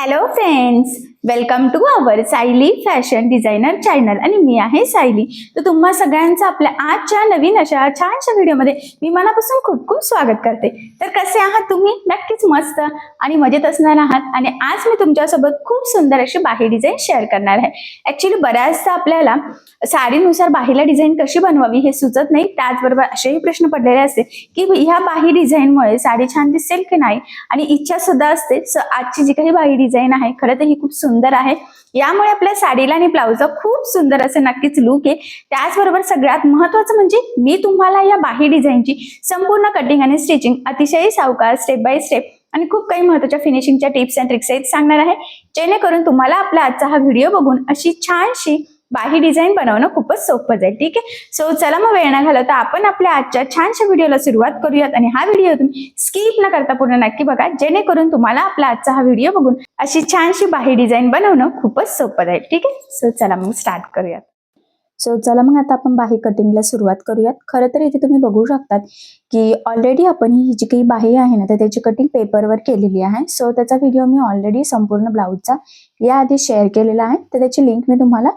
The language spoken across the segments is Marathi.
Hello friends, welcome to our Sayali fashion designer channel आणि मी आहे सायली. तर तुम्हा सगळ्यांचं आपल्या आजच्या नवीन अशा छानशा व्हिडिओमध्ये मी मनापासून खूप खूप स्वागत करते. तर कसे आहात तुम्ही? नक्कीच मस्त आणि मजेत असणार आहात. आणि आज मी तुमच्यासोबत खूप सुंदर अशी बाही डिझाईन शेअर करणार आहे. ऍक्च्युली बऱ्याचदा आपल्याला साडीनुसार बाहीला डिझाईन कशी बनवावी हे सुचत नाही. त्याचबरोबर असेही प्रश्न पडलेले असते की ह्या बाही डिझाईनमुळे साडी छान दिसेल की नाही, आणि इच्छा सुद्धा असते. आजची जी काही बाही डिझाईन आहे खरं तर ही खूप सुंदर आहे. यामुळे आपल्या साडीला आणि ब्लाउजला खूप सुंदर असं नक्कीच लुक आहे. त्याचबरोबर सगळ्यात महत्त्वाचं म्हणजे मी तुम्हाला या बाही डिझाईनची संपूर्ण कटिंग आणि स्टिचिंग अतिशय सावकाश स्टेप बाय स्टेप आणि खूप काही महत्त्वाच्या फिनिशिंगच्या टिप्स अँड ट्रिक्स सांगणार आहे, जेणेकरून तुम्हाला आपला आजचा हा व्हिडिओ बघून अशी छानशी बाही डिझाईन बनवणं खूपच सोपं जाईल. ठीक आहे. सो चला मग वेळ न घालवता आपण आपल्या आजच्या छानशा व्हिडिओला सुरुवात करूयात. आणि हा व्हिडिओ तुम्ही स्किप न करता पूर्ण नक्की बघा, जेणेकरून तुम्हाला आपला आजचा हा व्हिडिओ बघून अशी छानशी बाही डिझाईन बनवणं खूपच सोपं जाईल. ठीक आहे. सो चला मग स्टार्ट करूयात. चला मग आता आपण बाही कटिंगला सुरुवात करूयात. खरं तर इथे तुम्ही बघू शकतात की ऑलरेडी आपण ही जी काही बाही आहे ना तर त्याची कटिंग पेपरवर केलेली आहे. सो त्याचा व्हिडिओ मी ऑलरेडी संपूर्ण ब्लाउजचा याआधी शेअर केलेला आहे, तर त्याची लिंक मी तुम्हाला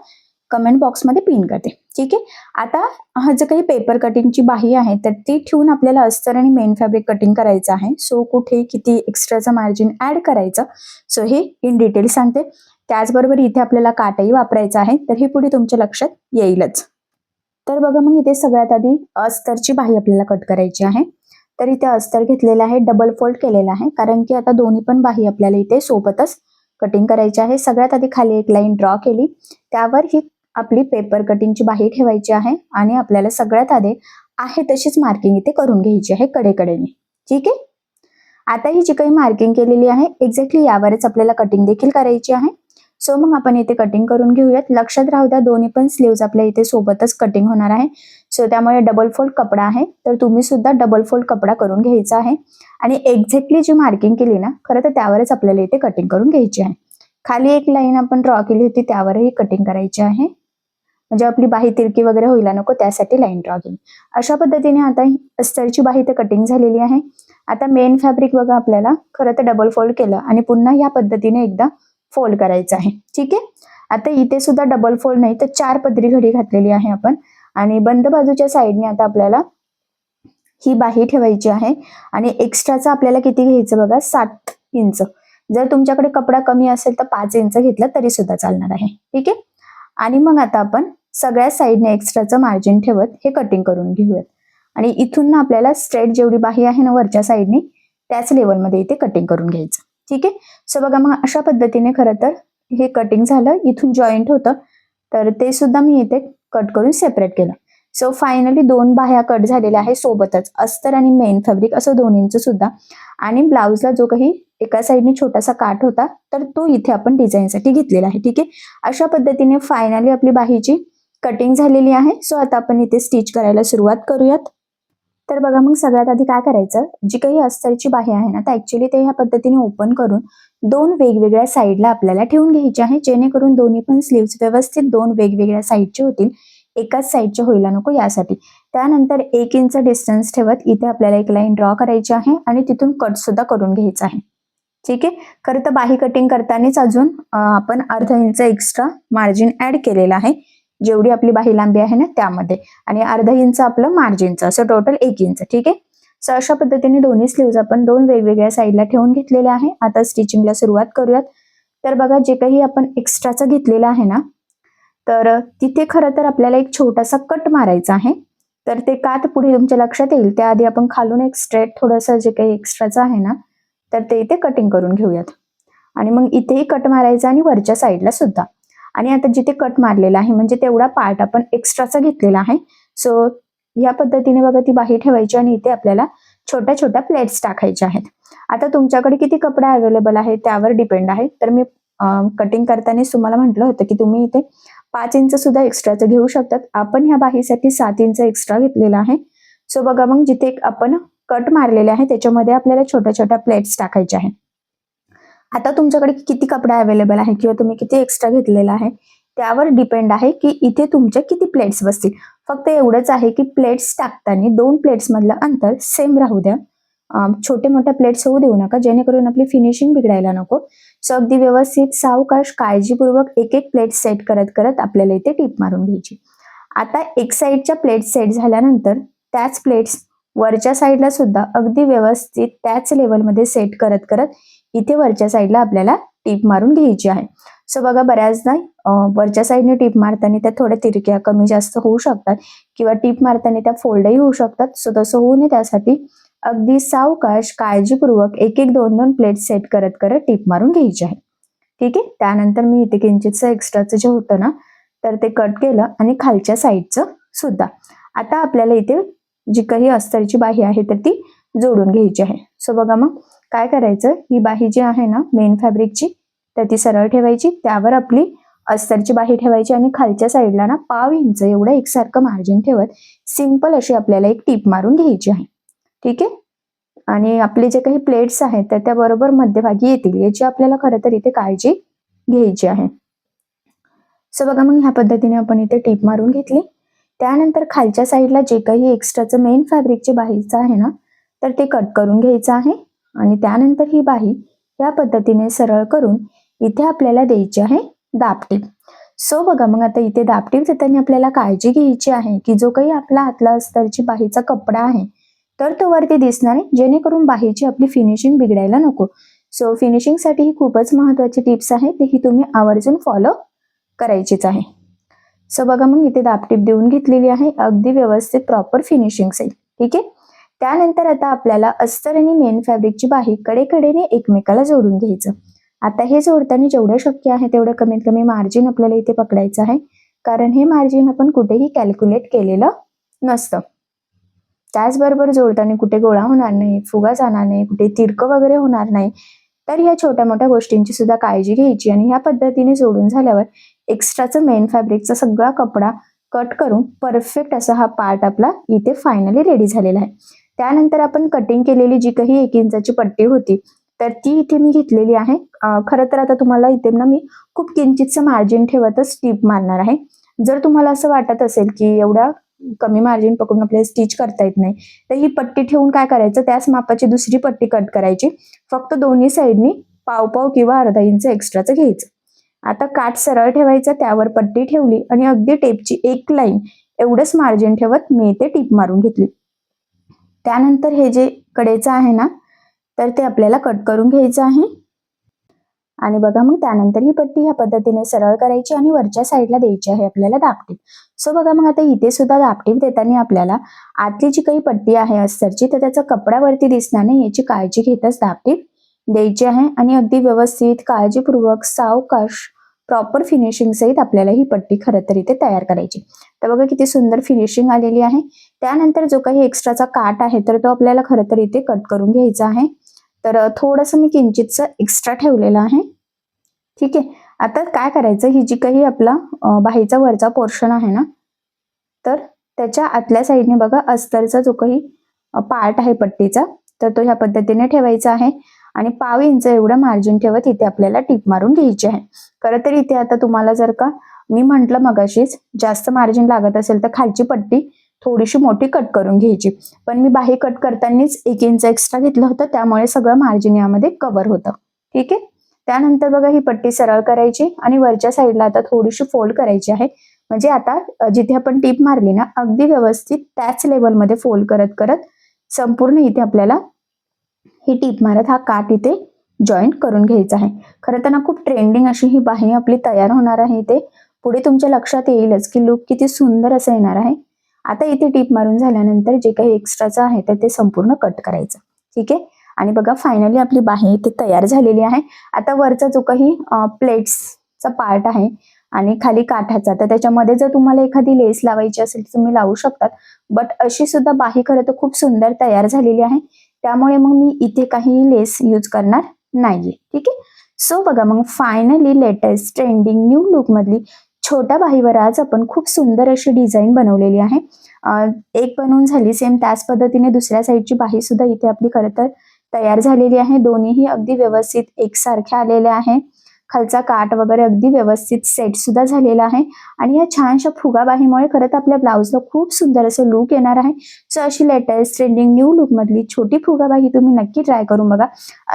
कमेंट बॉक्समध्ये पिन करते. ठीक आहे. आता हा जो काही पेपर कटिंगची बाही आहे तर ती ठेवून आपल्याला अस्तर आणि मेन फॅब्रिक कटिंग करायचं आहे. सो कुठे किती एक्स्ट्राचं मार्जिन ऍड करायचं, सो हे इन डिटेल सांगते. त्याचबरोबर इथे आपल्याला काटाही वापरायचा आहे, तर हे पुढे तुमच्या लक्षात येईलच. तर बघा मग इथे सगळ्यात आधी अस्तरची बाही आपल्याला कट करायची आहे. तर इथे अस्तर घेतलेला आहे, डबल फोल्ड केलेला आहे, कारण की आता दोन्ही पण बाही आपल्याला इथे सोबतच कटिंग करायची आहे. सगळ्यात आधी खाली एक लाईन ड्रॉ केली, त्यावर ही आपली पेपर कटिंगची बाही ठेवायची आहे आणि आपल्याला सगळ्यात आधी आहे तशीच मार्किंग इथे करून घ्यायची आहे कडेकडेने. ठीक आहे. आता ही जी काही मार्किंग केलेली आहे एक्झॅक्टली यावरच आपल्याला कटिंग देखील करायची आहे. सो मग आपण इथे कटिंग करून घेऊयात. लक्षात राहू द्या दोन्ही पण स्लीव्ज आपल्या इथे सोबतच कटिंग होणार आहे. सो त्यामुळे डबल फोल्ड कपडा आहे, तर तुम्ही सुद्धा डबल फोल्ड कपडा करून घ्यायचा आहे. आणि एक्झॅक्टली जी मार्किंग केली ना खरं तर त्यावरच आपल्याला इथे कटिंग करून घ्यायची आहे. खाली एक लाईन आपण ड्रॉ केली होती त्यावरही कटिंग करायची आहे, म्हणजे आपली बाही तिरकी वगैरे व्हायला नको त्यासाठी लाईन ड्रॉ केली. अशा पद्धतीने आता अस्तरची बाही तर कटिंग झालेली आहे. आता मेन फॅब्रिक बघा आपल्याला खरं तर डबल फोल्ड केलं आणि पुन्हा या पद्धतीने एकदा फोल्ड करायचं आहे. ठीक आहे. आता इथे सुद्धा डबल फोल्ड नाही तर 4 पदरी घडी घातलेली आहे आपण, आणि बंद बाजूच्या साईडने आता आपल्याला ही बाही ठेवायची आहे. आणि एक्स्ट्राचा आपल्याला किती घ्यायचं बघा, 7 इंच. जर तुमच्याकडे कपडा कमी असेल तर 5 इंच घेतला तरी सुद्धा चालणार आहे. ठीक आहे. आणि मग आता आपण सगळ्या साईडने एक्स्ट्राचं मार्जिन ठेवत हे कटिंग करून घेऊयात. आणि इथून ना आपल्याला स्ट्रेट जेवढी बाही आहे ना वरच्या साईडने त्याच लेवलमध्ये इथे कटिंग करून घ्यायचं. ठीक आहे. सो बघा मग अशा पद्धतीने खरं तर हे कटिंग झालं. इथून जॉईंट होतं तर ते सुद्धा मी इथे कट करून सेपरेट केलं. सो फायनली 2 बाह्या कट झालेल्या आहे सोबतच, अस्तर आणि मेन फॅब्रिक असं दोन्हींचं सुद्धा. आणि ब्लाउजला जो काही एका साईडने छोटासा काठ होता तर तो इथे आपण डिझाईनसाठी घेतलेला आहे. ठीक आहे. अशा पद्धतीने फायनली आपली बाहीची कटिंग झालेली आहे. सो आता आपण इथे स्टिच करायला सुरुवात करूयात. तर बघा मग सगळ्यात आधी काय करायचं, जी काही अस्तरची बाही आहे ना तर ऍक्च्युली ते ह्या पद्धतीने ओपन करून 2 वेगवेगळ्या साईडला आपल्याला ठेवून घ्यायची आहे, जेणेकरून दोन्ही पण स्लीव्स व्यवस्थित 2 वेगवेगळ्या साईडचे होतील, एकाच साईडचे व्हायला नको यासाठी. त्यानंतर 1 इंच डिस्टन्स ठेवत इथे आपल्याला एक लाईन ड्रॉ करायची आहे आणि तिथून कट सुद्धा करून घ्यायचा आहे. ठीक आहे. खरं तर बाही कटिंग करतानाच अजून आपण अर्धा इंच एक्स्ट्रा मार्जिन ऍड केलेला आहे, जेवढी आपली बाही लांबी आहे ना त्यामध्ये, आणि अर्धा इंच आपलं मार्जिनचं, असं टोटल 1 इंच. ठीक आहे. सो अशा पद्धतीने दोन्ही स्लीव्ज आपण 2 वेगवेगळ्या साईडला ठेवून घेतलेल्या आहे. आता स्टिचिंगला सुरुवात करूयात. तर बघा जे काही आपण एक्स्ट्राचं घेतलेलं आहे ना तर तिथे खरं तर आपल्याला एक छोटासा कट मारायचा आहे. तर ते का तर पुढे तुमच्या लक्षात येईल, त्याआधी आपण खालून एक स्ट्रेट थोडंसं जे काही एक्स्ट्राचं आहे ना तर ते इथे कटिंग करून घेऊयात. आणि मग इथेही कट मारायचा आणि वरच्या साईडला सुद्धा. आणि आता जिथे कट मारलेला आहे म्हणजे तेवढा पार्ट आपण एक्स्ट्राचा घेतलेला आहे. सो या पद्धतीने बघा ती बाही ठेवायची आणि इथे आपल्याला छोट्या छोट्या प्लेट्स टाकायच्या आहेत. आता तुमच्याकडे किती कपडा अवेलेबल आहे त्यावर डिपेंड आहे. तर मी कटिंग करताना तुम्हाला म्हटलं होतं की तुम्ही इथे 5 इंच सुद्धा एक्स्ट्राचं घेऊ शकतात. आपण ह्या बाहीसाठी 7 इंच एक्स्ट्रा घेतलेला आहे. सो बघा मग जिथे आपण कट मारलेले आहे त्याच्यामध्ये आपल्याला छोट्या छोट्या प्लेट्स टाकायच्या आहेत. आता तुमच्याकडे किती कपडा अवेलेबल आहे किंवा तुम्ही किती एक्स्ट्रा घेतलेला आहे त्यावर डिपेंड आहे की इथे तुमच्या किती प्लेट्स बसतील. फक्त एवढंच आहे की प्लेट्स टाकताना 2 प्लेट्स मधलं अंतर सेम राहू द्या. छोटे मोठ्या प्लेट्स होऊ देऊ नका, जेणेकरून आपली फिनिशिंग बिघडायला नको. सो अगदी व्यवस्थित सावकाश काळजीपूर्वक एक एक प्लेट सेट करत करत आपल्याला इथे टीप मारून घ्यायची. आता एक साईडच्या प्लेट सेट झाल्यानंतर त्याच प्लेट्स वरच्या साईडला सुद्धा अगदी व्यवस्थित त्याच लेवलमध्ये सेट करत करत इथे वरच्या साईडला आपल्याला टीप मारून घ्यायची आहे. सो बघा, बऱ्याचदा वरच्या साईडने टीप मारताना त्या थोड्या तिरक्या कमी जास्त होऊ शकतात किंवा टीप मारताना त्या फोल्डही होऊ शकतात. सो तसं होऊ नये त्यासाठी अगदी सावकाश काळजीपूर्वक एक एक दोन दोन प्लेट सेट करत करत टीप मारून घ्यायची आहे. ठीक आहे. त्यानंतर मी इथे किंचितचं एक्स्ट्राचं जे होतं ना तर ते कट केलं आणि खालच्या साईडचं सुद्धा. आता आपल्याला इथे जी काही अस्तरची बाही आहे तर ती जोडून घ्यायची आहे. सो बघा, मग काय करायचं, ही बाही जी आहे ना मेन फॅब्रिकची तर ती सरळ ठेवायची, त्यावर आपली अस्तरची बाही ठेवायची आणि खालच्या साईडला ना 1/2 इंच एवढं एकसारखं मार्जिन ठेवत सिंपल अशी आपल्याला एक टीप मारून घ्यायची आहे. ठीक आहे. आणि आपले जे काही प्लेट्स आहेत तर त्या बरोबर मध्यभागी येतील याची आपल्याला खरं तर इथे काळजी घ्यायची आहे. सो बघा, मग ह्या पद्धतीने आपण इथे टीप मारून घेतली. त्यानंतर खालच्या साईडला जे काही एक्स्ट्राचं मेन फॅब्रिकची बाहीचं आहे ना तर ते कट करून घ्यायचं आहे आणि त्यानंतर ही बाही या पद्धतीने सरळ करून इथे आपल्याला द्यायची आहे दाबटीप. सो बघा, मग आता इथे दाबटीप देताना आपल्याला काळजी घ्यायची आहे की जो काही आपला आतला अस्तरची बाहीचा कपडा आहे तर तो वरती दिसणार आहे, जेणेकरून बाहीची आपली फिनिशिंग बिघडायला नको. सो फिनिशिंगसाठी ही खूपच महत्त्वाची टिप्स आहे, ती ही तुम्ही आवर्जून फॉलो करायचीच आहे. सो बघा, मग इथे दाबटीप देऊन घेतलेली आहे अगदी व्यवस्थित प्रॉपर फिनिशिंग सहित. ठीक आहे. त्यानंतर आता आपल्याला अस्तर आणि मेन फॅब्रिकची बाही कडेकडेने एकमेकाला जोडून घ्यायचं. आता हे जोडताना जेवढं शक्य आहे तेवढं कमीत कमी मार्जिन आपल्याला इथे पकडायचं आहे, कारण हे मार्जिन आपण कुठेही कॅल्क्युलेट केलेलं नसतं. त्याचबरोबर जोडताना कुठे गोळा होणार नाही, फुगा जाणार नाही, कुठे तिरकं वगैरे होणार नाही. तर ह्या छोट्या मोठ्या गोष्टींची सुद्धा काळजी घ्यायची आणि ह्या पद्धतीने जोडून झाल्यावर एक्स्ट्राचं मेन फॅब्रिकचा सगळा कपडा कट करून परफेक्ट असा हा पार्ट आपला इथे फायनली रेडी झालेला आहे. त्यानंतर आपण कटिंग केलेली जी काही 1 इंचाची पट्टी होती तर ती इथे मी घेतलेली आहे. खरं तर आता तुम्हाला इथे ना मी खूप किंचितचं मार्जिन ठेवतच टीप मारणार आहे. जर तुम्हाला असं वाटत असेल की एवढा कमी मार्जिन पकडून आपल्याला स्टिच करता येत नाही तर ही पट्टी ठेवून काय करायचं, त्याच मापाची दुसरी पट्टी कट करायची. फक्त दोन्ही साईडनी 1/2 किंवा अर्धा इंच एक्स्ट्राचं घ्यायचं. आता काठ सरळ ठेवायचं, त्यावर पट्टी ठेवली आणि अगदी टेपची एक लाईन एवढंच मार्जिन ठेवत मी इथे टीप मारून घेतली. त्यानंतर हे जे कडेचं आहे ना तर ते आपल्याला कट करून घ्यायचं आहे आणि बघा, मग त्यानंतर ही पट्टी ह्या पद्धतीने सरळ करायची आणि वरच्या साईडला द्यायची आहे आपल्याला दाबटीप. सो बघा, मग आता इथे सुद्धा दाबटीप देताना आपल्याला आतली जी काही पट्टी आहे अस्तरची तर त्याचा कपड्यावरती दिसणार नाही याची काळजी घेतच दाबटीप द्यायची आहे आणि अगदी व्यवस्थित काळजीपूर्वक सावकाश प्रॉपर फिनिशिंग सहित आपल्याला ही पट्टी खरं तर इथे तयार करायची. तर बघा किती सुंदर फिनिशिंग आलेली आहे. त्यानंतर जो काही एक्स्ट्राचा काठ आहे तर तो आपल्याला खरं तर इथे कट करून घ्यायचा आहे. तर थोडंसं मी किंचितचं एक्स्ट्रा ठेवलेलं आहे. ठीक आहे. आता काय करायचं, ही जी काही आपला बाहीचा वरचा पोर्शन आहे ना तर त्याच्या आतल्या साईडने बघा अस्तरचा जो काही पार्ट आहे पट्टीचा तर तो ह्या पद्धतीने ठेवायचा आहे आणि 1/2 इंच एवढं मार्जिन ठेवत इथे आपल्याला टीप मारून घ्यायची आहे. खरं तर इथे आता तुम्हाला जर का मी म्हटलं मगाशीच जास्त मार्जिन लागत असेल तर खालची पट्टी थोडीशी मोठी कट करून घ्यायची, पण मी बाही कट करतानाच 1 इंच एक्स्ट्रा घेतलं होतं त्यामुळे सगळं मार्जिन यामध्ये कव्हर होतं. ठीक आहे. त्यानंतर बघा ही पट्टी सरळ करायची आणि वरच्या साईडला आता थोडीशी फोल्ड करायची आहे, म्हणजे आता जिथे आपण टीप मारली ना अगदी व्यवस्थित त्याच लेवलमध्ये फोल्ड करत करत संपूर्ण इथे आपल्याला ही टीप मारत हा काठ इथे जॉईंट करून घ्यायचा आहे. खरं तर ना खूप ट्रेंडिंग अशी ही बाही आपली तयार होणार आहे. इथे पुढे तुमच्या लक्षात येईलच की लुक किती सुंदर असं येणार आहे. आता इथे टीप मारून झाल्यानंतर जे काही एक्स्ट्राचं आहे तर ते संपूर्ण कट करायचं. ठीक आहे. आणि बघा फायनली आपली बाही इथे तयार झालेली आहे. आता वरचा जो काही प्लेट्सचा पार्ट आहे आणि खाली काठाचा तर त्याच्यामध्ये जर तुम्हाला एखादी लेस लावायची असेल तर तुम्ही लावू शकतात, बट अशी सुद्धा बाही खरं तर खूप सुंदर तयार झालेली आहे, त्यामुळे मग मी इथे काही लेस यूज करणार नाहीये. ठीक आहे. सो बघा, मग finally latest trending new look मधली छोट्या बाहीवर आज आपण खूप सुंदर अशी डिझाईन बनवलेली आहे. एक बनवून झाली, सेम त्याच पद्धतीने दुसऱ्या साईडची बाही सुद्धा इथे आपली खरं तर तयार झालेली आहे. दोन्हीही अगदी व्यवस्थित एकसारख्या आलेल्या आहे. खालचा काठ वगैरे अगदी व्यवस्थित सेट सुद्धा झालेला आहे आणि या छानशा फुगाबाहीमुळे खरं तर आपल्या ब्लाऊजला खूप सुंदर असं लुक येणार आहे. सो अशी लेटेस्ट ट्रेंडिंग न्यू लुक मधली छोटी फुगाबाही तुम्ही नक्की ट्राय करून बघा.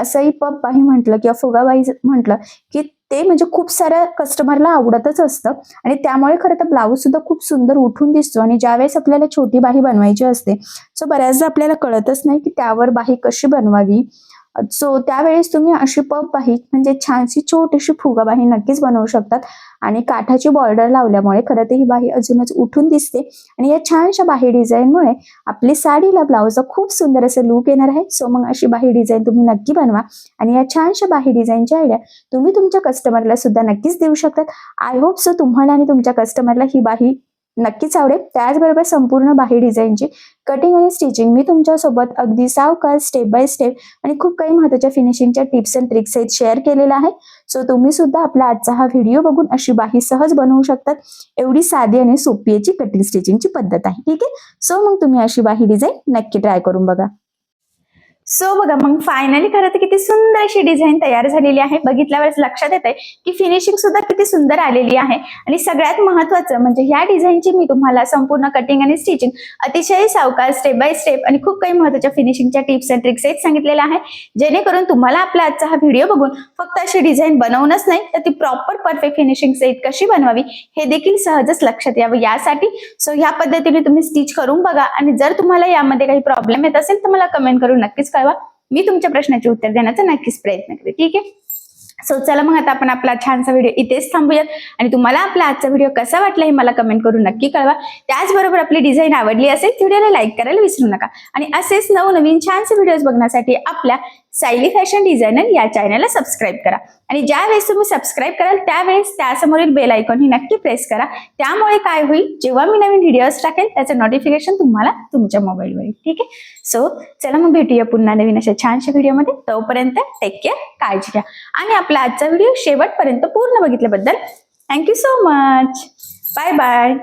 असंही पप बाही म्हटलं किंवा फुगाबाही म्हटलं की ते म्हणजे खूप साऱ्या कस्टमरला आवडतच असतं आणि त्यामुळे खरं तर ब्लाऊज सुद्धा खूप सुंदर उठून दिसतो. आणि ज्यावेळेस आपल्याला छोटी बाही बनवायची असते सो बऱ्याचदा आपल्याला कळतच नाही की त्यावर बाही कशी बनवावी. सो त्यावेळेस तुम्ही अशी पप बाही म्हणजे छानशी छोटीशी फुगाबाही नक्कीच बनवू शकतात आणि काठाची बॉर्डर लावल्यामुळे खरं तर ही बाही अजूनच उठून दिसते आणि या छानशा बाही डिझाईनमुळे आपली साडीला ब्लाऊजला खूप सुंदर असं लुक येणार आहे. सो मग अशी बाही डिझाईन तुम्ही नक्की बनवा आणि या छानशा बाही डिझाईनची आयडिया तुम्ही तुमच्या कस्टमरला सुद्धा नक्कीच देऊ शकतात. आय होप सो तुम्हाला आणि तुमच्या कस्टमरला ही बाही नक्कीच आवडेल. त्याचबरोबर संपूर्ण बाही डिझाईनची कटिंग आणि स्टिचिंग मी तुमच्यासोबत अगदी सावकाश स्टेप बाय स्टेप आणि खूप काही महत्त्वाच्या फिनिशिंगच्या टिप्स अँड ट्रिक्स सहित शेअर केलेला आहे. सो तुम्ही सुद्धा आपला आजचा हा व्हिडिओ बघून अशी बाही सहज बनवू शकतात. एवढी साधी आणि सोपी याची कटिंग स्टिचिंगची पद्धत आहे. ठीक आहे. सो मग तुम्ही अशी बाही डिझाईन नक्की ट्राय करून बघा. सो बघा मग फायनली खरं तर किती सुंदर अशी डिझाईन तयार झालेली आहे. बघितल्यावरच लक्षात येत आहे की फिनिशिंग सुद्धा किती सुंदर आलेली आहे आणि सगळ्यात महत्त्वाचं म्हणजे ह्या डिझाईनची मी तुम्हाला संपूर्ण कटिंग आणि स्टिचिंग अतिशय सावकाश स्टेप बाय स्टेप आणि खूप काही महत्त्वाच्या फिनिशिंगच्या टिप्स अँड ट्रिक्स आहेत सांगितलेल्या आहे, जेणेकरून तुम्हाला आपला आजचा हा व्हिडिओ बघून फक्त अशी डिझाईन बनवणंच नाही तर ती प्रॉपर परफेक्ट फिनिशिंग सहित कशी बनवावी हे देखील सहजच लक्षात यावं यासाठी सो ह्या पद्धतीने तुम्ही स्टिच करून बघा आणि जर तुम्हाला यामध्ये काही प्रॉब्लेम येत असेल तर मला कमेंट करून नक्कीच कळवा. मी तुमच्या प्रश्नाचे उत्तर देण्याचा नक्कीच प्रयत्न करते. ठीक आहे. सो चला मग आता आपण आपला छानसा व्हिडिओ इथेच थांबूयात आणि तुम्हाला आपला आजचा व्हिडिओ कसा वाटला हे मला कमेंट करून नक्की कळवा. त्याचबरोबर आपली डिझाईन आवडली असेल व्हिडिओला लाईक करायला विसरू नका आणि असेच नवनवीन छानसे व्हिडिओज बघण्यासाठी आपल्या सायली फॅशन डिझायनर या चॅनलला सबस्क्राईब करा आणि ज्या वेळेस तुम्ही सबस्क्राईब कराल त्यावेळेस त्यासमोरील बेल आयकॉन ही नक्की प्रेस करा. त्यामुळे काय होईल जेव्हा मी नवीन व्हिडिओज टाकेल त्याचं नोटिफिकेशन तुम्हाला तुमच्या मोबाईलवर येईल. ठीक आहे. सो चला मग भेटूया पुन्हा नवीन अशा छानशा व्हिडिओमध्ये. तोपर्यंत टेक केअर, काळजी घ्या आणि आपला आजचा व्हिडिओ शेवटपर्यंत पूर्ण बघितल्याबद्दल thank you so much. Bye bye.